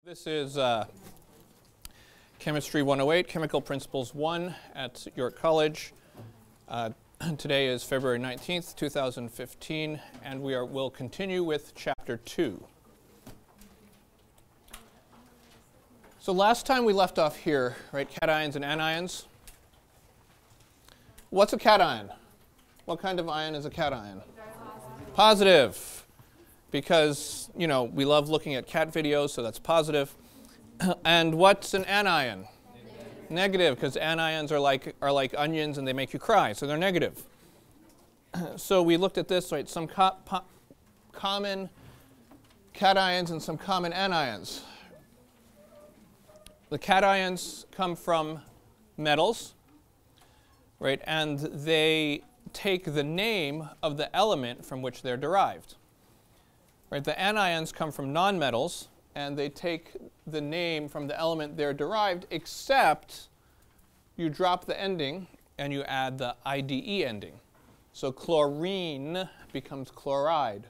This is Chemistry 108, Chemical Principles 1 at York College. Today is February 19th, 2015, and we'll continue with Chapter 2. So last time we left off here, right, cations and anions. What's a cation? What kind of ion is a cation? Positive. Because, you know, we love looking at cat videos, so that's positive. And what's an anion? Negative, because anions are like onions and they make you cry, so they're negative. So we looked at this, right, some common cations and some common anions. The cations come from metals, right, and they take the name of the element from which they're derived. Right, the anions come from nonmetals, and they take the name from the element they're derived, except you drop the ending and you add the IDE ending. So chlorine becomes chloride.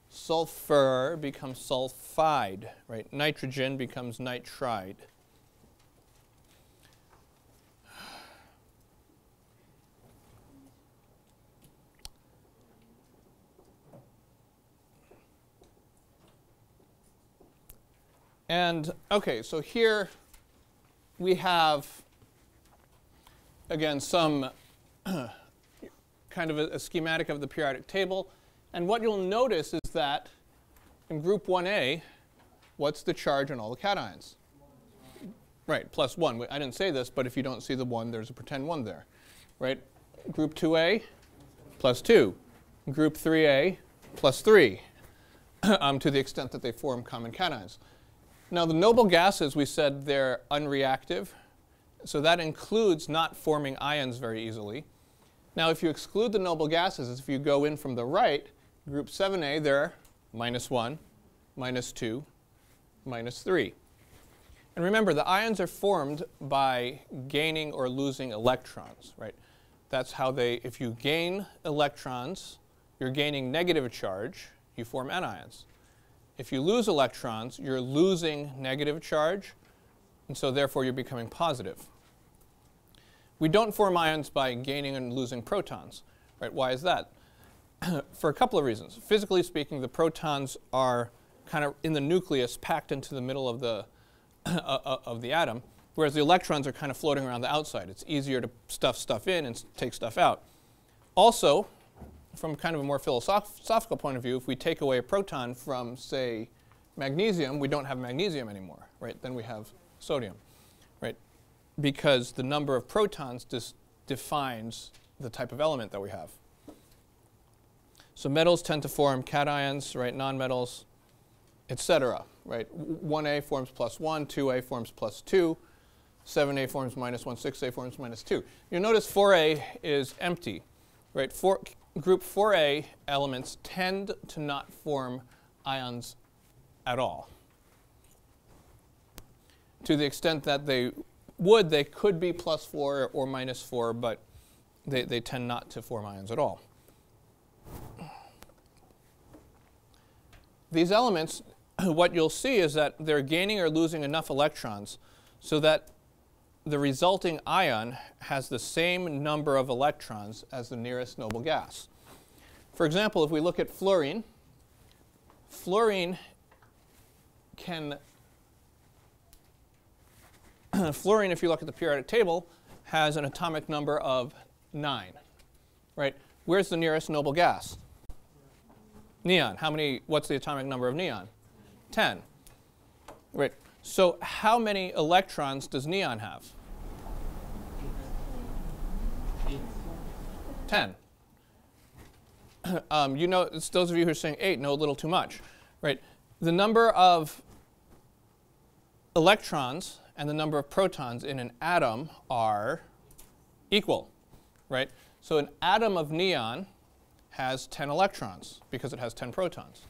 Sulfur becomes sulfide. Right? Nitrogen becomes nitride. And, okay, so here we have, again, some kind of a schematic of the periodic table. And what you'll notice is that in group 1A, what's the charge on all the cations? Right, plus 1. I didn't say this, but if you don't see the 1, there's a pretend 1 there. Right? Group 2A, plus 2. Group 3A, plus 3, to the extent that they form common cations. Now, the noble gases, we said they're unreactive, so that includes not forming ions very easily. Now, if you exclude the noble gases, if you go in from the right, group 7A, they're minus 1, minus 2, minus 3. And remember, the ions are formed by gaining or losing electrons, right? That's how they, if you gain electrons, you're gaining negative charge, you form anions. If you lose electrons, you're losing negative charge, and so therefore you're becoming positive. We don't form ions by gaining and losing protons. Right? Why is that? For a couple of reasons. Physically speaking, the protons are kind of in the nucleus, packed into the middle of the, of the atom, whereas the electrons are kind of floating around the outside. It's easier to stuff stuff in and take stuff out. Also, from kind of a more philosophical point of view, if we take away a proton from, say, magnesium, we don't have magnesium anymore, right? Then we have sodium, right? Because the number of protons defines the type of element that we have. So metals tend to form cations, right? Nonmetals, etc., right? 1A forms plus 1, 2A forms plus 2, 7A forms minus 1, 6A forms minus 2. You'll notice 4A is empty, right? Group 4A elements tend to not form ions at all. To the extent that they would, they could be plus 4 or minus 4, but they tend not to form ions at all. These elements, what you'll see is that they're gaining or losing enough electrons so that the resulting ion has the same number of electrons as the nearest noble gas. For example, if we look at fluorine, fluorine, if you look at the periodic table, has an atomic number of 9. Right? Where's the nearest noble gas? Neon. What's the atomic number of neon? 10. Right. So how many electrons does neon have? 10. You know, it's those of you who are saying 8 know a little too much, right? The number of electrons and the number of protons in an atom are equal, right? So an atom of neon has 10 electrons because it has 10 protons.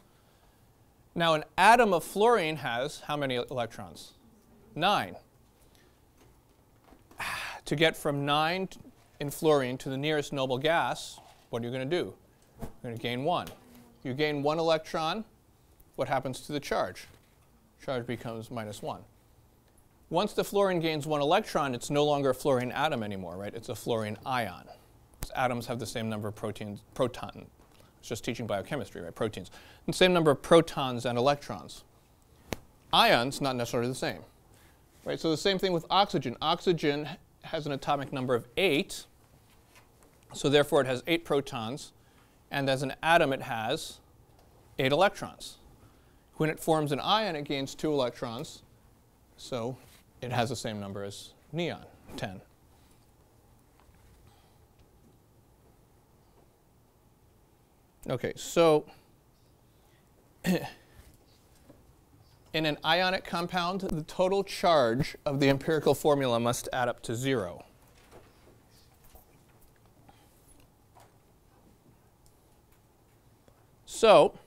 Now an atom of fluorine has how many electrons? 9. To get from 9 in fluorine to the nearest noble gas, what are you going to do? You're going to gain 1. You gain 1 electron, what happens to the charge? charge becomes -1. Once the fluorine gains 1 electron, it's no longer a fluorine atom anymore, right? It's a fluorine ion. Atoms have the same number of protons. It's just teaching biochemistry, right? Proteins. The same number of protons and electrons. Ions, not necessarily the same. Right? So the same thing with oxygen. Oxygen has an atomic number of 8. So therefore it has 8 protons. And as an atom it has 8 electrons. When it forms an ion, it gains 2 electrons. So it has the same number as neon, 10. Okay, so in an ionic compound, the total charge of the empirical formula must add up to 0. So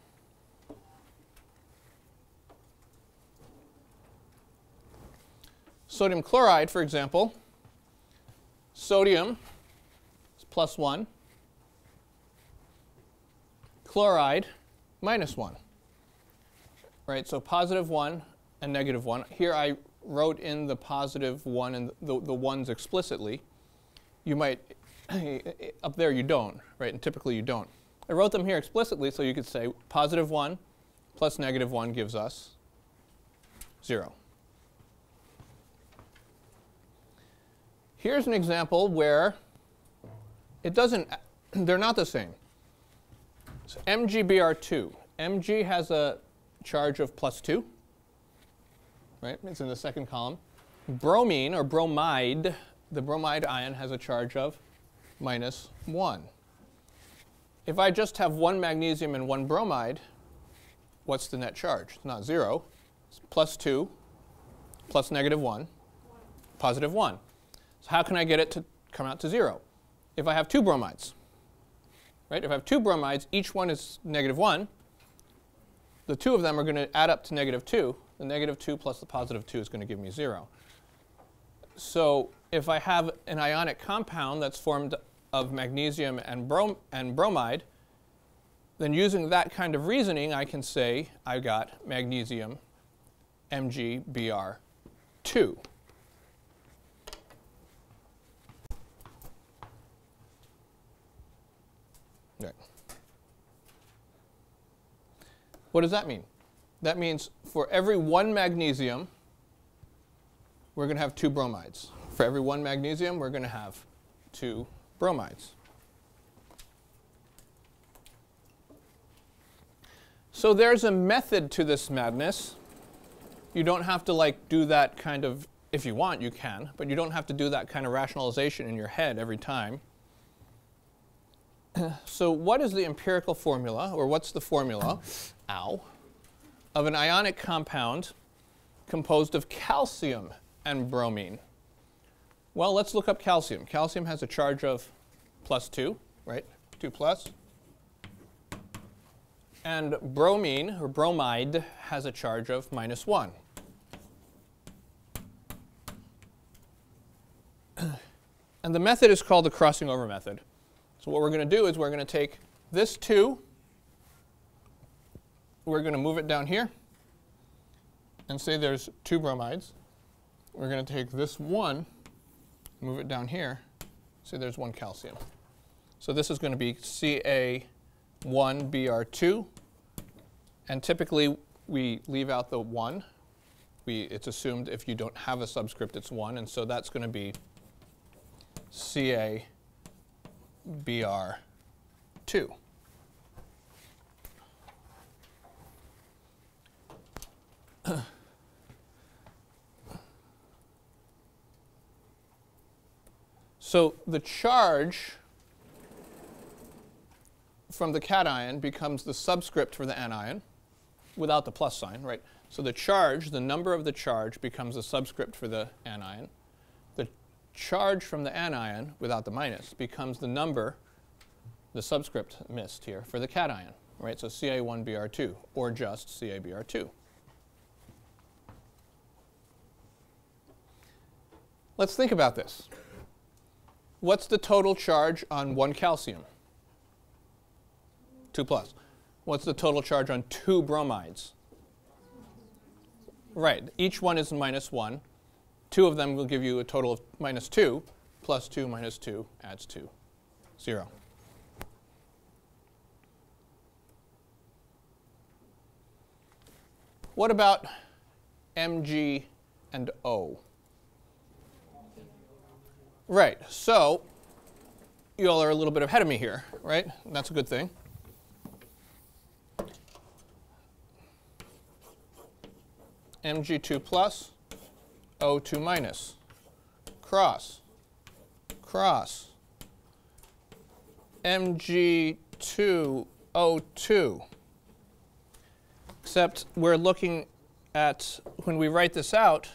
sodium chloride, for example, sodium is +1. Chloride, -1. Right, so +1 and -1. Here I wrote in the +1 and the ones explicitly. You might, up there you don't, right, and typically you don't. I wrote them here explicitly so you could say +1 plus -1 gives us 0. Here's an example where it doesn't, they're not the same. So MgBr2. Mg has a charge of +2, right? It's in the second column. Bromine, or bromide, the bromide ion has a charge of -1. If I just have 1 magnesium and 1 bromide, what's the net charge? It's not 0. It's +2 plus -1, +1. So how can I get it to come out to 0? If I have 2 bromides. Right? If I have 2 bromides, each one is -1. The 2 of them are going to add up to -2. The -2 plus the +2 is going to give me 0. So if I have an ionic compound that's formed of magnesium and bromide, then using that kind of reasoning, I can say I got magnesium MgBr2. Right. What does that mean? That means for every 1 magnesium, we're going to have 2 bromides. For every 1 magnesium, we're going to have 2 bromides. So there's a method to this madness. You don't have to do that kind of, if you want, you can, but you don't have to do that kind of rationalization in your head every time. So what is the empirical formula, or what's the formula, of an ionic compound composed of calcium and bromine? Well, let's look up calcium. Calcium has a charge of +2, right? 2 plus. And bromine, or bromide, has a charge of -1. And the method is called the crossing over method. So what we're going to do is we're going to take this 2, we're going to move it down here, and say there's 2 bromides. We're going to take this 1, move it down here, say there's 1 calcium. So this is going to be Ca1Br2, and typically we leave out the 1. It's assumed if you don't have a subscript it's 1, and so that's going to be Ca(Br2). So the charge from the cation becomes the subscript for the anion without the plus sign, right? So the charge, the number of the charge, becomes a subscript for the anion. The charge from the anion, without the minus, becomes the number, the subscript missed here, for the cation, right? So Ca1Br2, or just CaBr2. Let's think about this. What's the total charge on 1 calcium? 2 plus. What's the total charge on 2 bromides? Right. Each one is -1. Two of them will give you a total of -2. Plus 2 minus 2 adds 2. 0. What about Mg and O? Right. So you all are a little bit ahead of me here, right? And that's a good thing. Mg2 plus, O2 minus, cross, cross, Mg2O2. Except we're looking at, when we write this out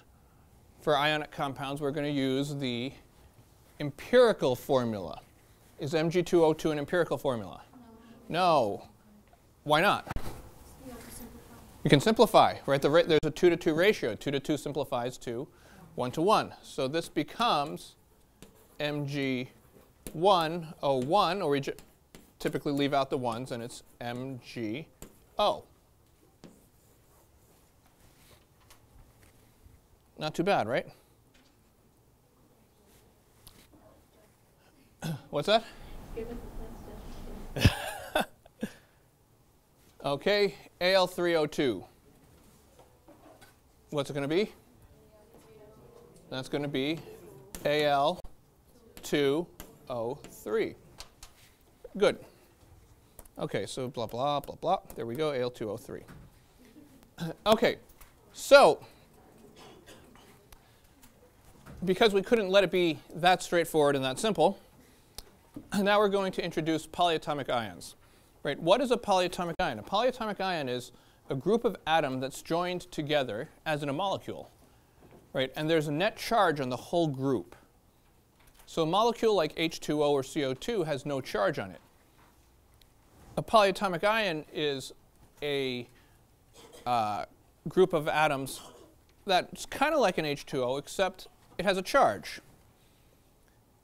for ionic compounds, we're going to use the empirical formula. Is Mg2O2 an empirical formula? No. Why not? You can simplify, right? There's a 2 to 2 ratio. 2 to 2 simplifies to 1 to 1. So this becomes Mg1O1, or we typically leave out the 1s, and it's MgO. Not too bad, right? What's that? Okay, Al3O2. What's it going to be? That's going to be Al2O3. Good. Okay, so blah, blah, blah, blah. There we go, Al2O3. Okay, so because we couldn't let it be that straightforward and that simple, now we're going to introduce polyatomic ions. Right? What is a polyatomic ion? A polyatomic ion is a group of atoms that's joined together as in a molecule. Right? And there's a net charge on the whole group. So a molecule like H2O or CO2 has no charge on it. A polyatomic ion is a group of atoms that's kind of like an H2O, except it has a charge.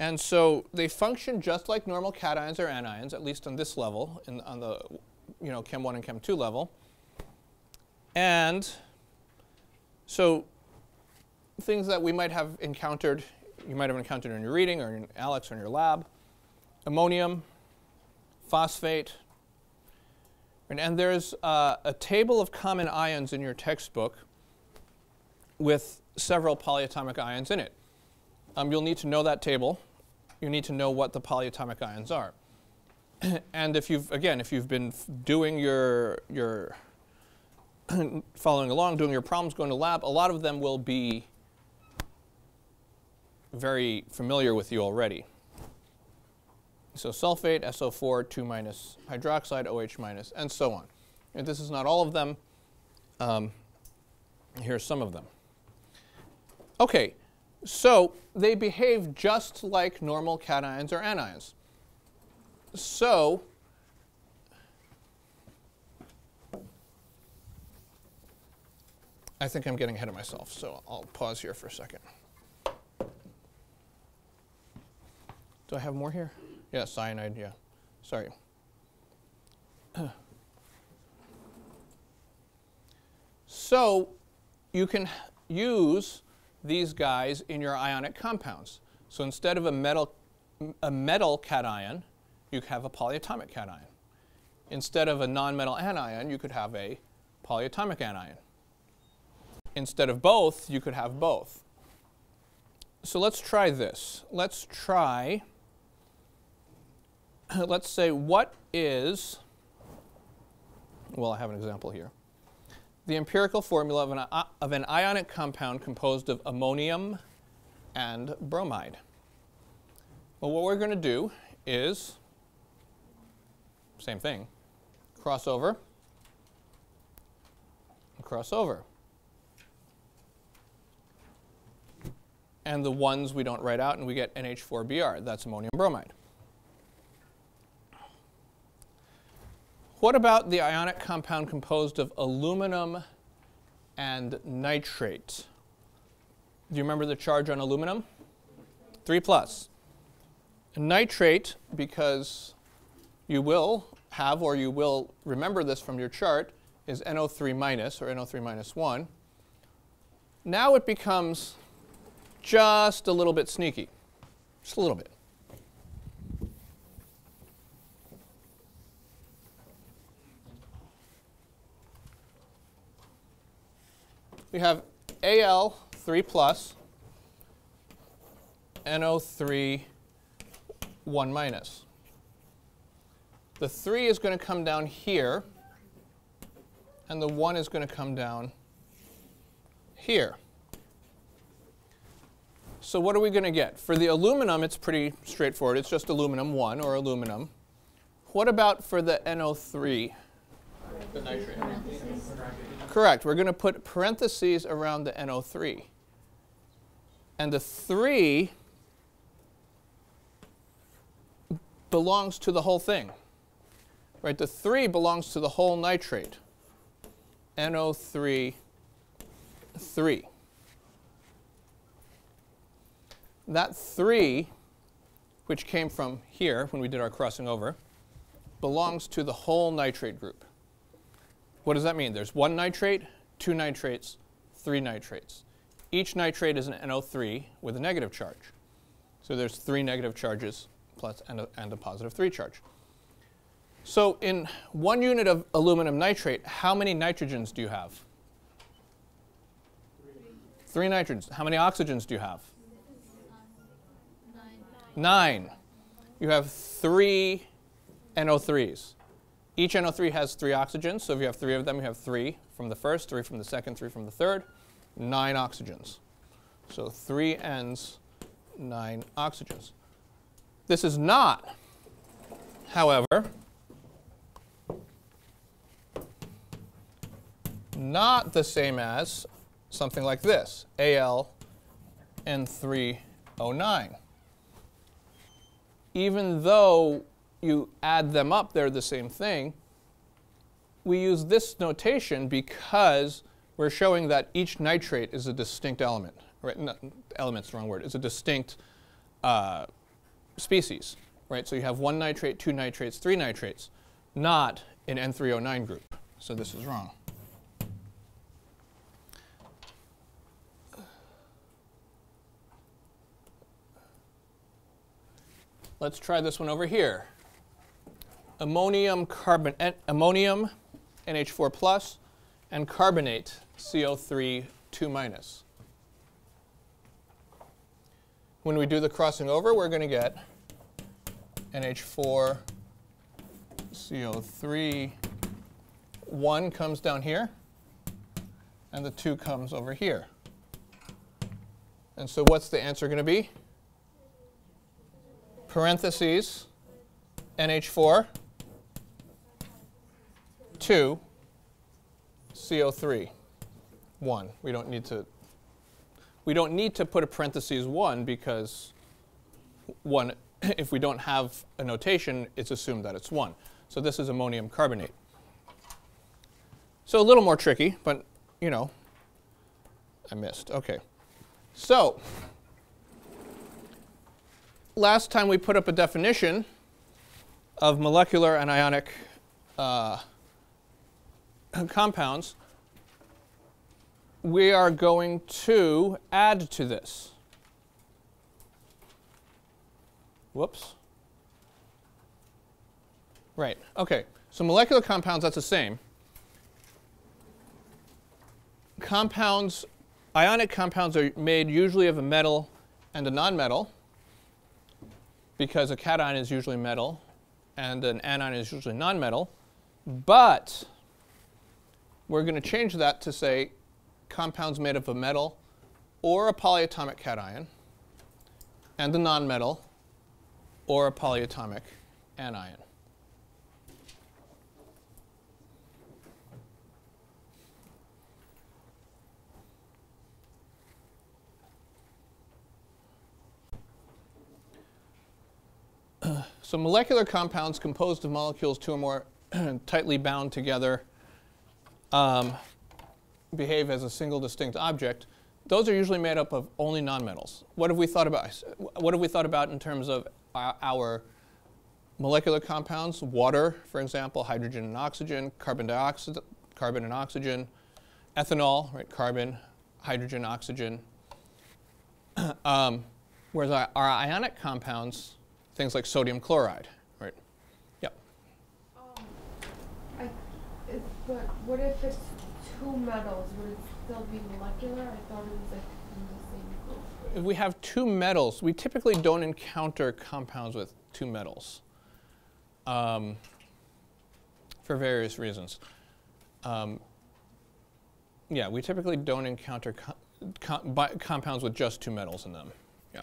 And so they function just like normal cations or anions, at least on this level, on the Chem 1 and Chem 2 level. And so things that we might have encountered, you might have encountered in your reading or in ALEKS or in your lab: ammonium, phosphate. And there's a table of common ions in your textbook with several polyatomic ions in it. You'll need to know that table. You need to know what the polyatomic ions are. And if you've been doing your following along, doing your problems, going to lab, a lot of them will be very familiar with you already. So sulfate, SO4, 2 minus hydroxide, OH minus, and so on. And this is not all of them. Here's some of them. Okay. So they behave just like normal cations or anions. So I think I'm getting ahead of myself, so I'll pause here for a second. Do I have more here? Yeah, cyanide, yeah. Sorry. So you can use these guys in your ionic compounds. So instead of a metal cation, you could have a polyatomic cation. Instead of a non-metal anion, you could have a polyatomic anion. Instead of both, you could have both. So let's try this. Let's say, what is, well, I have an example here. The empirical formula of an ionic compound composed of ammonium and bromide. Well, what we're going to do is, same thing, cross over, and cross over. And the ones we don't write out, and we get NH4Br. That's ammonium bromide. What about the ionic compound composed of aluminum and nitrate? Do you remember the charge on aluminum? 3+. Nitrate, because you will have, or you will remember this from your chart, is NO3 minus, or NO3 minus 1. Now it becomes just a little bit sneaky, just a little bit. We have Al3 plus, NO3 1 minus. The 3 is going to come down here, and the 1 is going to come down here. So what are we going to get? For the aluminum, it's pretty straightforward. It's just aluminum 1 or aluminum. What about for the NO3? The nitrate. Correct. We're going to put parentheses around the NO3. And the 3 belongs to the whole thing. Right? The 3 belongs to the whole nitrate. NO3, 3. That 3, which came from here when we did our crossing over, belongs to the whole nitrate group. What does that mean? There's 1 nitrate, 2 nitrates, 3 nitrates. Each nitrate is an NO3 with a negative charge. So there's 3 negative charges plus and a positive 3 charge. So in 1 unit of aluminum nitrate, how many nitrogens do you have? 3 nitrogens. How many oxygens do you have? 9. You have 3 NO3s. Each NO3 has 3 oxygens, so if you have 3 of them, you have 3 from the first, 3 from the second, 3 from the third, 9 oxygens. So 3 Ns, 9 oxygens. This is not, however, not the same as something like this, Al N3O9. Even though you add them up, they're the same thing. We use this notation because we're showing that each nitrate is a distinct element. Right? No, element's the wrong word. It's a distinct species. Right? So you have 1 nitrate, 2 nitrates, 3 nitrates, not an N3O9 group. So this is wrong. Let's try this one over here. Ammonium NH4 plus and carbonate CO3 2 minus. When we do the crossing over, we're going to get NH4 CO3 1 comes down here and the 2 comes over here. And so what's the answer going to be? Parentheses NH4 2 CO3 1. We don't need to put a parentheses 1 because 1, if we don't have a notation, it's assumed that it's 1. So this is ammonium carbonate. So a little more tricky, but you know, I missed. Okay. So last time we put up a definition of molecular and ionic compounds. We are going to add to this. Whoops. Right. Okay. So molecular compounds, that's the same. Compounds, ionic compounds are made usually of a metal and a nonmetal, because a cation is usually metal and an anion is usually nonmetal. But we're going to change that to say compounds made of a metal or a polyatomic cation and a nonmetal or a polyatomic anion. So molecular compounds composed of molecules 2 or more tightly bound together behave as a single distinct object. Those are usually made up of only nonmetals. What have we thought about? What have we thought about in terms of our molecular compounds? Water, for example, hydrogen and oxygen, carbon dioxide, carbon and oxygen, ethanol, right? Carbon, hydrogen, oxygen. Whereas our ionic compounds, things like sodium chloride, right? Yep. But what if it's two metals? Would it still be molecular? I thought it was like in the same group. If we have two metals, we typically don't encounter compounds with two metals for various reasons. Yeah, we typically don't encounter compounds with just two metals in them. Yeah.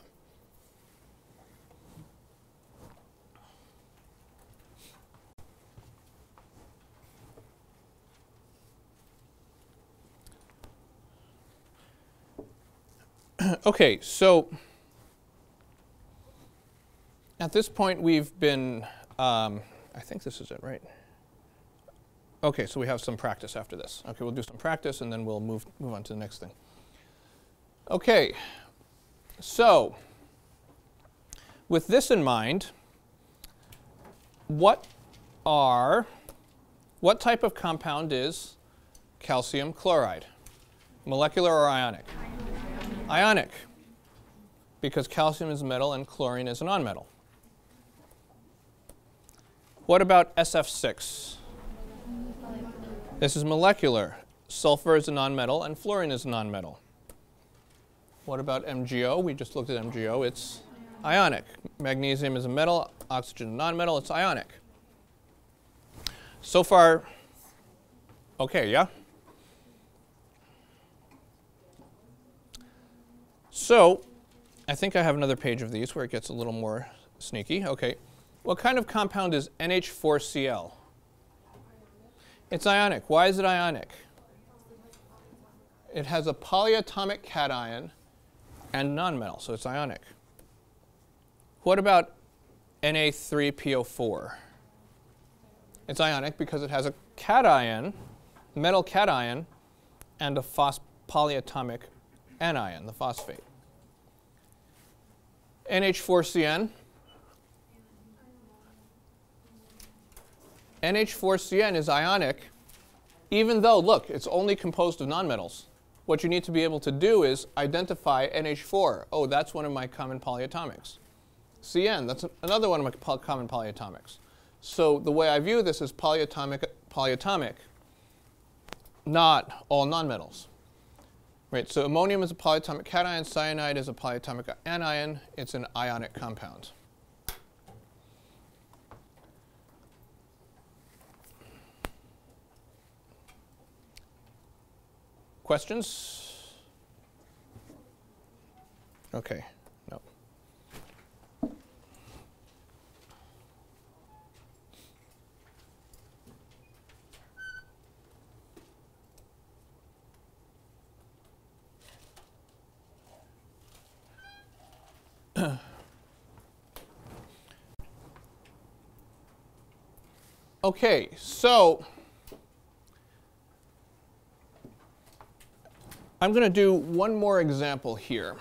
Okay, so at this point we've been, I think this is it, right? Okay, so we have some practice after this. Okay, we'll do some practice and then we'll move on to the next thing. Okay, so with this in mind, what type of compound is calcium chloride? Molecular or ionic? Ionic, because calcium is a metal and chlorine is a nonmetal. What about SF6? This is molecular. Sulfur is a nonmetal and fluorine is a nonmetal. What about MgO? We just looked at MgO. It's ionic. Magnesium is a metal, oxygen is a nonmetal, it's ionic. So far, okay, yeah? So, I think I have another page of these where it gets a little more sneaky. Okay, what kind of compound is NH4Cl? It's ionic. Why is it ionic? It has a polyatomic cation and nonmetal, so it's ionic. What about Na3PO4? It's ionic because it has a cation, metal cation, and a polyatomic anion, the phosphate. NH4CN. NH4CN is ionic, even though, look, it's only composed of nonmetals. What you need to be able to do is identify NH4. Oh, that's one of my common polyatomics. CN, that's another one of my common polyatomics. So the way I view this is polyatomic, not all nonmetals. Right, so ammonium is a polyatomic cation, cyanide is a polyatomic anion, it's an ionic compound. Questions? Okay, no. Okay, so I'm going to do one more example here.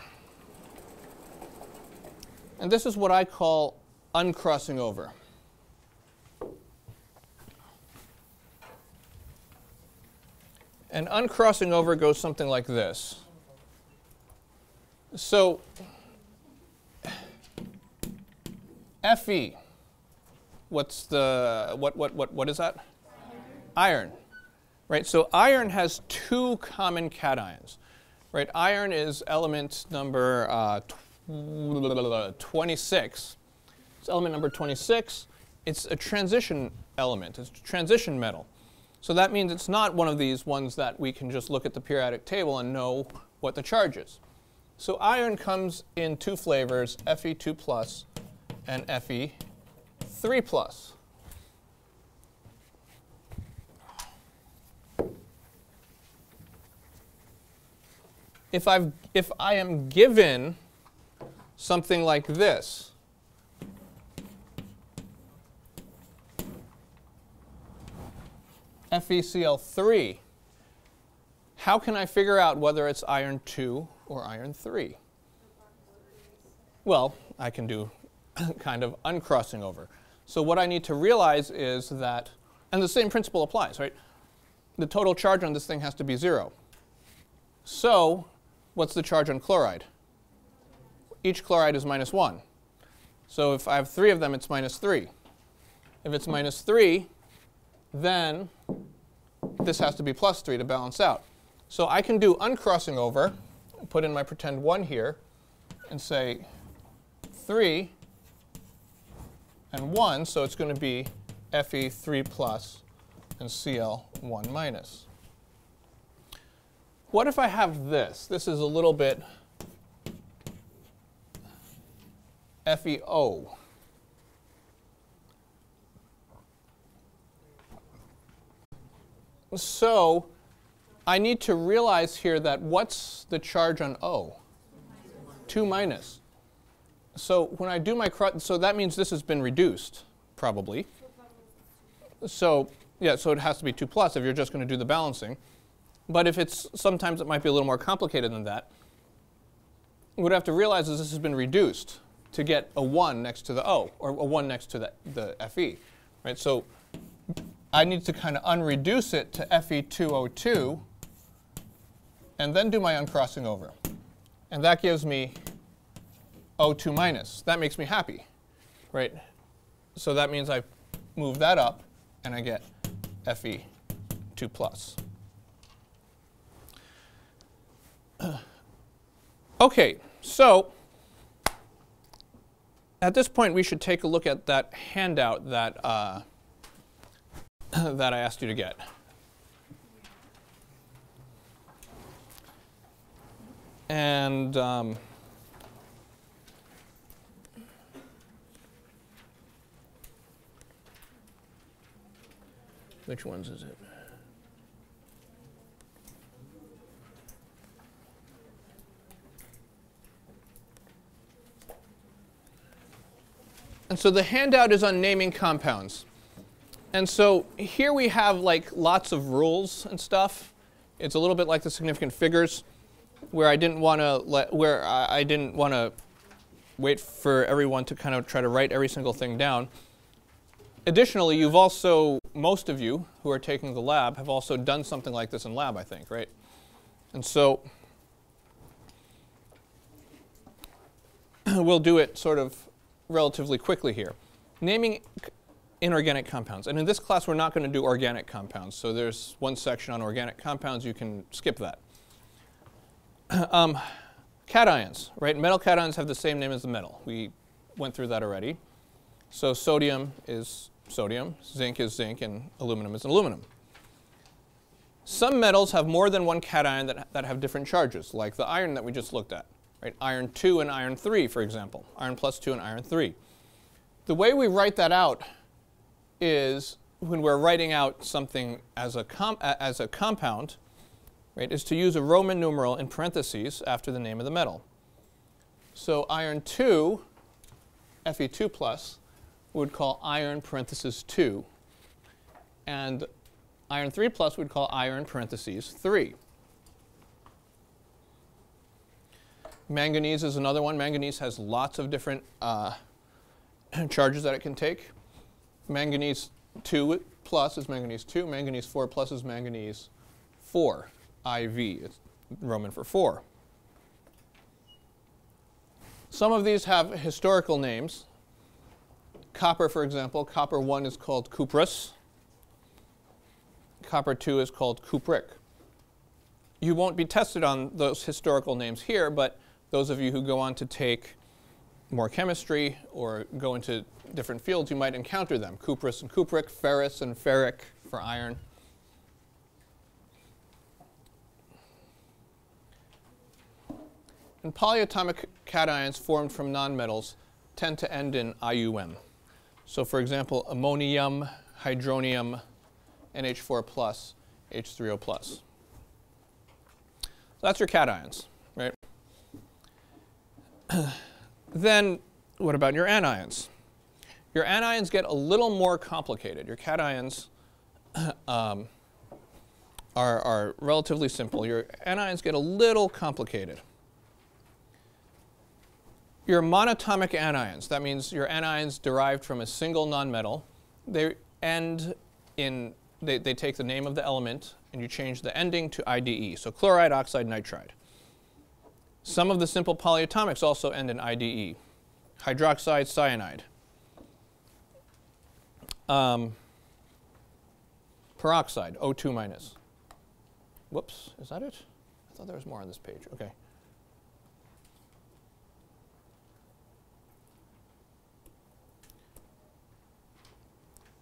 And this is what I call uncrossing over. And uncrossing over goes something like this. So Fe, what is that? Iron. Right, so iron has two common cations. Right, iron is element number 26. It's element number 26. It's a transition element. It's a transition metal. So that means it's not one of these ones that we can just look at the periodic table and know what the charge is. So iron comes in two flavors, Fe2+ and Fe3+. If I am given something like this, FeCl3, how can I figure out whether it's iron 2 or iron 3? Well, I can do kind of uncrossing over. So what I need to realize is that, and the same principle applies, right? The total charge on this thing has to be 0. So what's the charge on chloride? Each chloride is -1. So if I have 3 of them, it's -3. If it's -3, then this has to be +3 to balance out. So I can do uncrossing over, put in my pretend 1 here, and say 3 and 1, so it's going to be Fe3+ and Cl1-. What if I have this? This is a little bit FeO. So I need to realize here that what's the charge on O? 2-. So when I do my so that means this has been reduced, probably. So yeah, so it has to be 2+ if you're just going to do the balancing. But if it's, sometimes it might be a little more complicated than that. What I have to realize is this has been reduced to get a 1 next to the O, or a 1 next to the Fe. Right? So I need to kind of unreduce it to Fe2O2 and then do my uncrossing over. And that gives me O2-. That makes me happy. Right? So that means I move that up and I get Fe2+. Okay, so at this point we should take a look at that handout that that I asked you to get. And which ones is it? And so the handout is on naming compounds. And so here we have like lots of rules and stuff. It's a little bit like the significant figures, where I didn't want to wait for everyone to kind of try to write every single thing down. Additionally, you've also, most of you who are taking the lab have also done something like this in lab, I think, right? And so we'll do it sort of relatively quickly here. Naming inorganic compounds. And in this class, we're not going to do organic compounds. So there's one section on organic compounds. You can skip that. Cations, right? Metal cations have the same name as the metal. We went through that already. So sodium is sodium, zinc is zinc, and aluminum is aluminum. Some metals have more than one cation that have different charges, like the iron that we just looked at. Right? Iron 2 and iron 3, for example. Iron +2 and iron 3. The way we write that out is when we're writing out something as a compound, right, is to use a Roman numeral in parentheses after the name of the metal. So iron 2, Fe2+, we would call iron parentheses 2. And iron 3+ we'd call iron parentheses 3. Manganese is another one. Manganese has lots of different charges that it can take. Manganese 2+ is manganese 2. Manganese 4+ is manganese 4. IV, it's Roman for 4. Some of these have historical names. Copper, for example, copper 1 is called cuprous. Copper 2 is called cupric. You won't be tested on those historical names here, but those of you who go on to take more chemistry or go into different fields, you might encounter them. Cuprous and cupric, ferrous and ferric for iron. And polyatomic cations formed from nonmetals tend to end in IUM. So for example, ammonium, hydronium, NH4+, H3O+. So that's your cations, right? Then what about your anions? Your anions get a little more complicated. Your cations are relatively simple. Your anions get a little complicated. Your monatomic anions, that means your anions derived from a single nonmetal, they end in, they take the name of the element and you change the ending to IDE. So chloride, oxide, nitride. Some of the simple polyatomics also end in IDE. Hydroxide, cyanide. Peroxide, O2 minus. Whoops, is that it? I thought there was more on this page. Okay.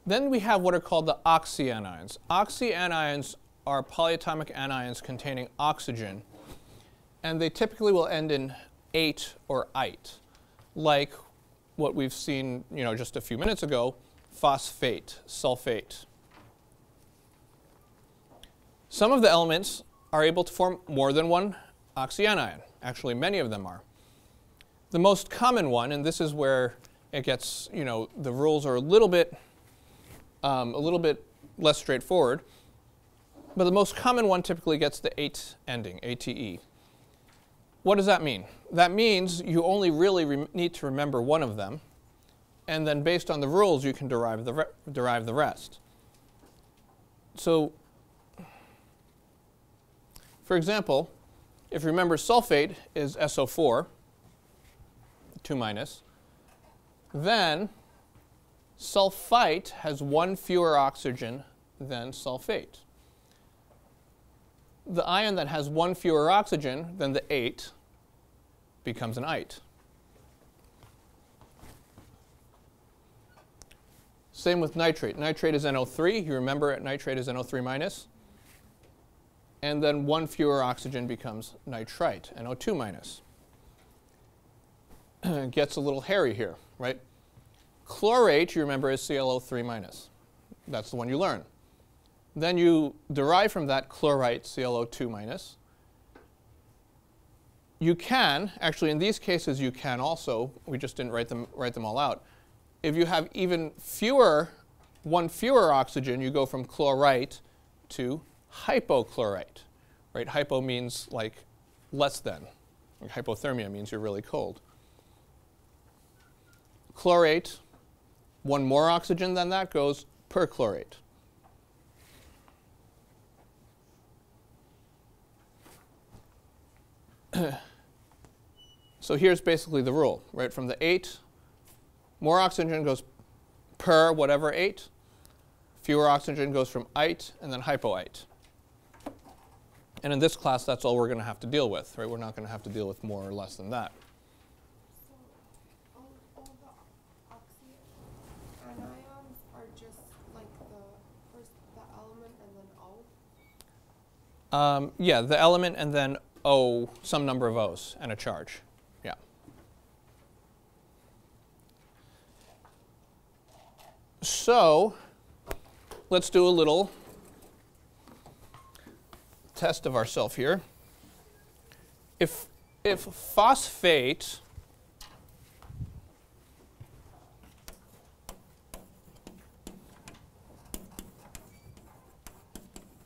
Then we have what are called the oxyanions. Oxyanions are polyatomic anions containing oxygen, and they typically will end in ate or ite, like what we've seen, just a few minutes ago, phosphate, sulfate. Some of the elements are able to form more than one oxyanion. Actually, many of them are. The most common one, and this is where it gets, the rules are a little bit less straightforward, but the most common one typically gets the ate ending, ATE. What does that mean? That means you only really need to remember one of them, and then based on the rules, you can derive the rest. So, for example, if you remember sulfate is SO4, 2 minus, then sulfite has one fewer oxygen than sulfate. The ion that has one fewer oxygen than the ate becomes an ite. Same with nitrate. Nitrate is NO3. You remember nitrate is NO3 minus. And then one fewer oxygen becomes nitrite, NO2 minus. It gets a little hairy here, right? Chlorate, you remember, is ClO3 minus. That's the one you learn. Then you derive from that chlorite, ClO2 minus. You can, actually in these cases you can also, we just didn't write them all out. If you have even one fewer oxygen, you go from chlorite to hypochlorite, right? Hypo means like less than. Like hypothermia means you're really cold. Chlorate, one more oxygen than that goes perchlorate. So here's basically the rule, right? From the ate, more oxygen goes per whatever ate, fewer oxygen goes from ite, and then hypoite. And in this class, that's all we're going to have to deal with, right? We're not going to have to deal with more or less than that. So all the oxyanions are just like the element and then O? Yeah, the element and then O, some number of O's and a charge. Yeah. So let's do a little test of ourselves here. If phosphate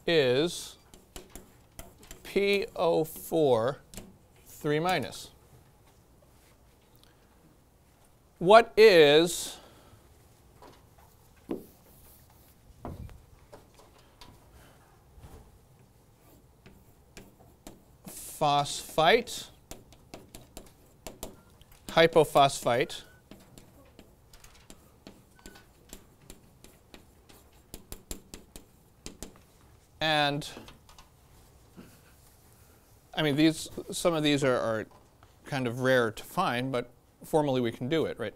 is PO4 3 minus, what is phosphite, hypophosphite, and I mean some of these are kind of rare to find, but formally we can do it, right?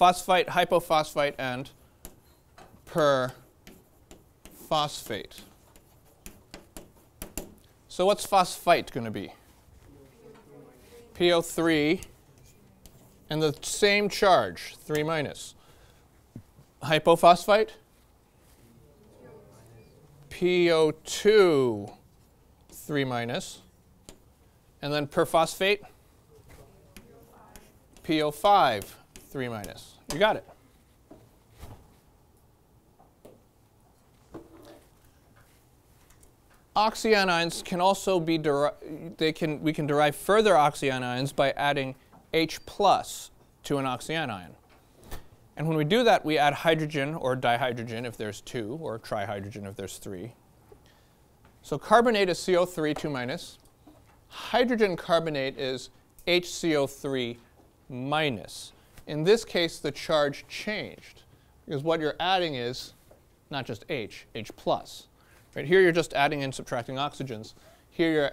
Phosphite, hypophosphite, and perphosphate. So what's phosphite going to be? PO3, and the same charge, 3 minus. Hypophosphite? PO2, 3 minus. And then perphosphate? PO5, 3 minus. You got it. Oxyanions can also be we can derive further oxyanions by adding H plus to an oxyanion. And when we do that, we add hydrogen or dihydrogen if there's 2, or trihydrogen if there's 3. So carbonate is CO3 2 minus. Hydrogen carbonate is HCO3 minus. In this case, the charge changed because what you're adding is not just H plus. Right here, you're just adding and subtracting oxygens. Here, you're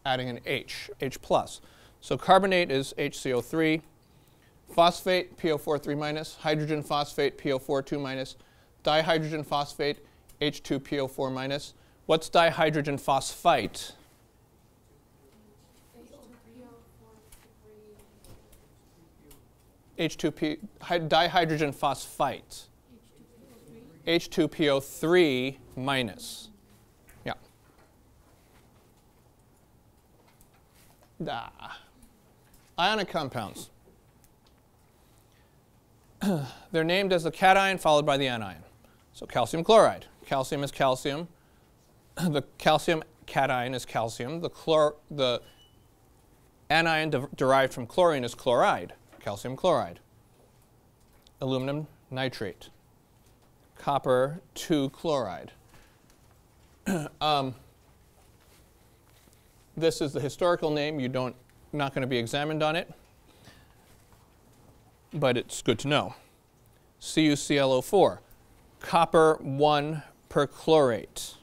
adding an H plus. So carbonate is HCO3. Phosphate, PO4 3 minus. Hydrogen phosphate, PO4 2 minus. Dihydrogen phosphate, H2PO4 minus. What's dihydrogen phosphite? Dihydrogen phosphite. H2PO3 minus. Yeah. Ionic compounds. They're named as the cation followed by the anion. So calcium chloride. Calcium is calcium. The calcium cation is calcium. The anion derived from chlorine is chloride, calcium chloride. Aluminum nitrate. Copper 2 chloride. This is the historical name. Not going to be examined on it, but it's good to know. CuClO4, copper 1 perchlorate.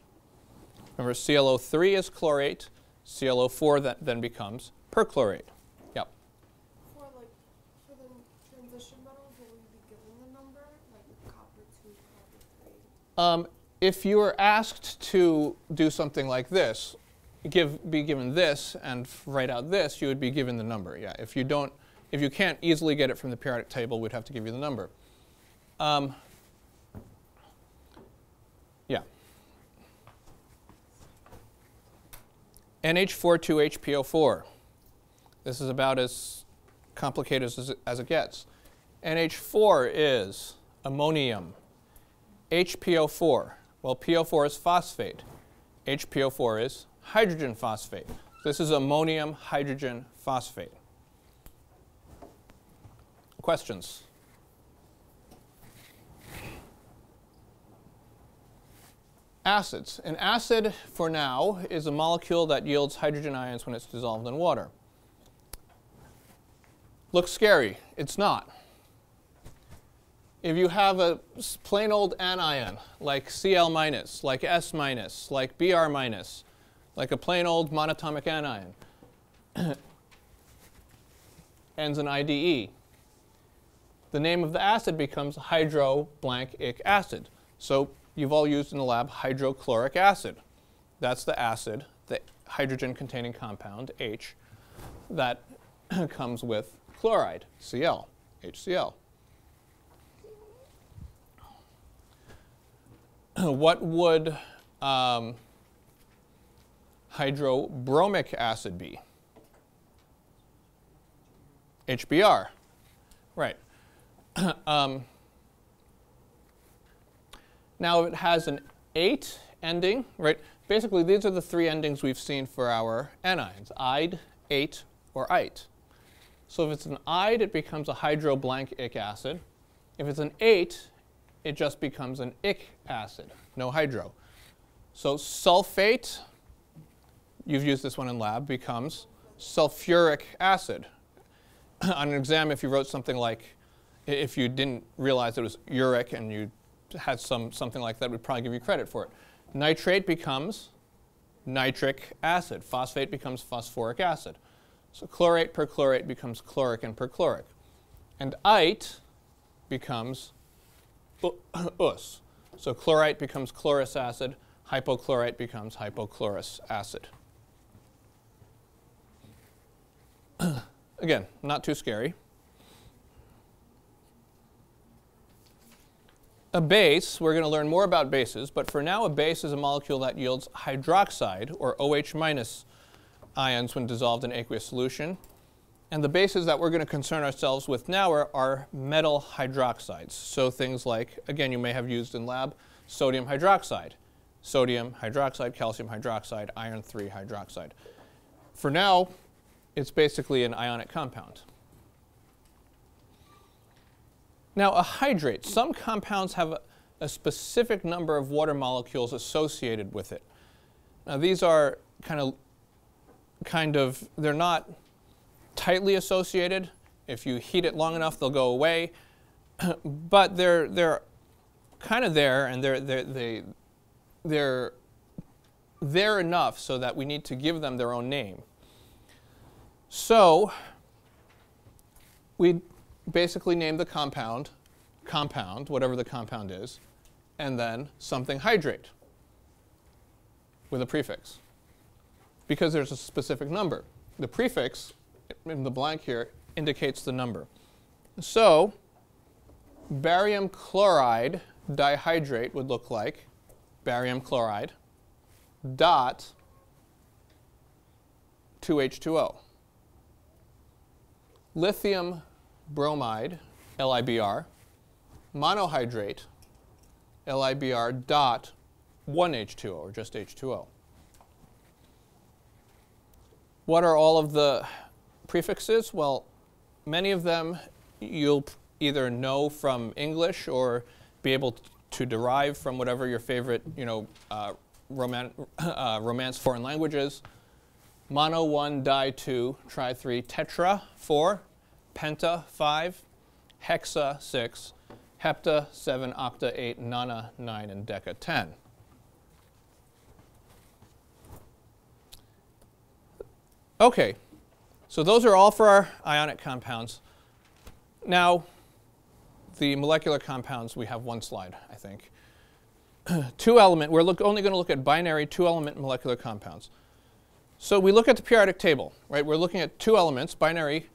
Remember, ClO3 is chlorate. ClO4 that then becomes perchlorate. Yep. For the transition metals, will we be given the number, like copper 2, copper 3? If you were asked to do something like this, be given this and write out this, you would be given the number. Yeah. If you can't easily get it from the periodic table, we'd have to give you the number. Yeah. NH42HPO4. This is about as complicated as it gets. NH4 is ammonium. HPO4. Well, PO4 is phosphate. HPO4 is hydrogen phosphate. This is ammonium hydrogen phosphate. Questions? Acids. An acid, for now, is a molecule that yields hydrogen ions when it's dissolved in water. Looks scary. It's not. If you have a plain old anion, like Cl minus, like S minus, like Br minus, like a plain old monatomic anion, ends in IDE, the name of the acid becomes hydro-blank-ic acid. So you've all used in the lab hydrochloric acid. That's the acid, the hydrogen-containing compound, H, that comes with chloride, Cl, HCl. What would hydrobromic acid be? HBr. Right. Now it has an 8 ending, right? Basically, these are the 3 endings we've seen for our anions, ide, ate, or ite. So if it's an ide, it becomes a hydro-blank-ic acid. If it's an ate, it just becomes an ic acid, no hydro. So sulfate, you've used this one in lab, becomes sulfuric acid. On an exam, if you wrote something like, if you didn't realize it was uric and you had something like that, we'd probably give you credit for it. Nitrate becomes nitric acid. Phosphate becomes phosphoric acid. So chlorate, perchlorate becomes chloric and perchloric. And ite becomes us. So chlorite becomes chlorous acid. Hypochlorite becomes hypochlorous acid. Again, not too scary. A base, we're going to learn more about bases, but for now a base is a molecule that yields hydroxide, or OH minus ions when dissolved in aqueous solution. And the bases that we're going to concern ourselves with now are metal hydroxides. So things like, again, you may have used in lab, sodium hydroxide, calcium hydroxide, iron 3 hydroxide. For now, it's basically an ionic compound. Now, a hydrate. Some compounds have a specific number of water molecules associated with it. Now these are kind of, they're not tightly associated. If you heat it long enough, they'll go away. But they're kind of there, and they're there enough so that we need to give them their own name. So we basically name the compound, whatever the compound is, and then something hydrate with a prefix, because there's a specific number. The prefix in the blank here indicates the number. So barium chloride dihydrate would look like barium chloride dot 2H2O. Lithium bromide, LiBr, monohydrate, LiBr dot 1H2O, or just H2O. What are all of the prefixes? Well, many of them you'll either know from English or be able to derive from whatever your favorite, Romance foreign languages. Mono 1, di 2, tri 3, tetra 4, penta 5, hexa 6, hepta 7, octa 8, nona 9, and deca 10. Okay, so those are all for our ionic compounds. Now, the molecular compounds, we have one slide, I think. Two-element, we're only going to look at binary two-element molecular compounds. So we look at the periodic table, right? We're looking at two elements, binary.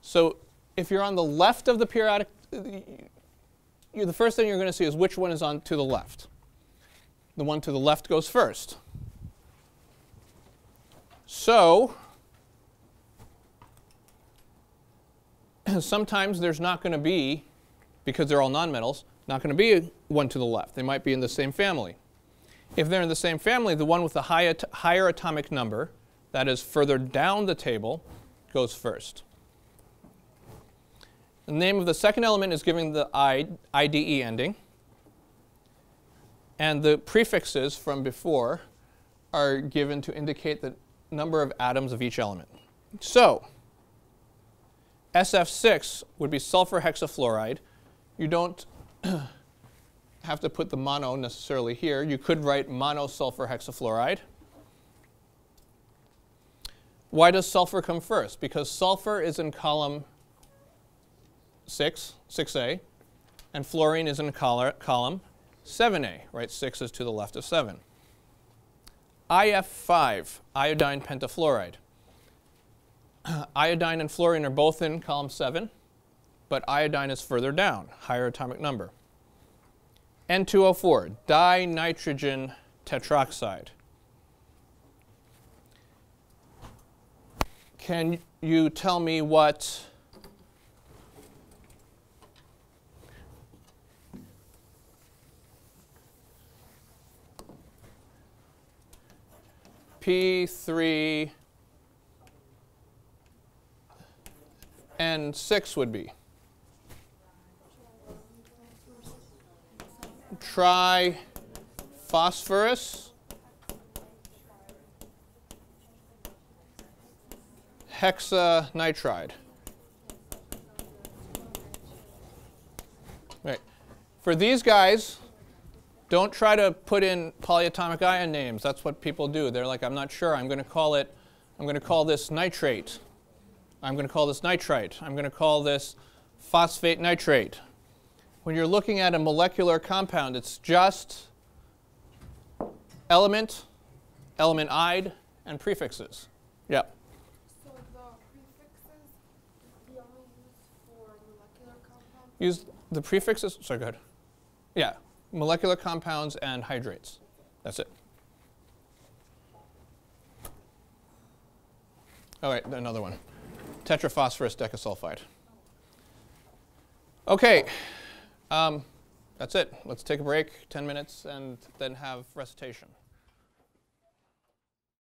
So if you're on the left of the periodic, the first thing you're going to see is which one is on to the left. The one to the left goes first. So sometimes there's not going to be, because they're all nonmetals, not going to be one to the left. They might be in the same family. If they're in the same family, the one with the higher atomic number, that is further down the table, goes first. The name of the second element is given the IDE ending. And the prefixes from before are given to indicate the number of atoms of each element. So SF6 would be sulfur hexafluoride. You don't have to put the mono necessarily here. You could write monosulfur hexafluoride. Why does sulfur come first? Because sulfur is in column 6A, and fluorine is in column 7A, right? 6 is to the left of 7. IF5, iodine pentafluoride. Iodine and fluorine are both in column 7, but iodine is further down, higher atomic number. N2O4, dinitrogen tetroxide. Can you tell me what P3N6 would be? Triphosphorus hexanitride. Right. For these guys, don't try to put in polyatomic ion names. That's what people do. They're like, I'm not sure. I'm going to call this nitrate. I'm going to call this nitrite. I'm going to call this phosphate nitrate. When you're looking at a molecular compound, it's just element, element-ide, and prefixes. Yeah. So the prefixes we only use for molecular compounds? Use the prefixes, sorry, go ahead. Yeah, molecular compounds and hydrates. That's it. All right, another one. Tetraphosphorus decasulfide. Okay. That's it. Let's take a break, 10 minutes, and then have recitation.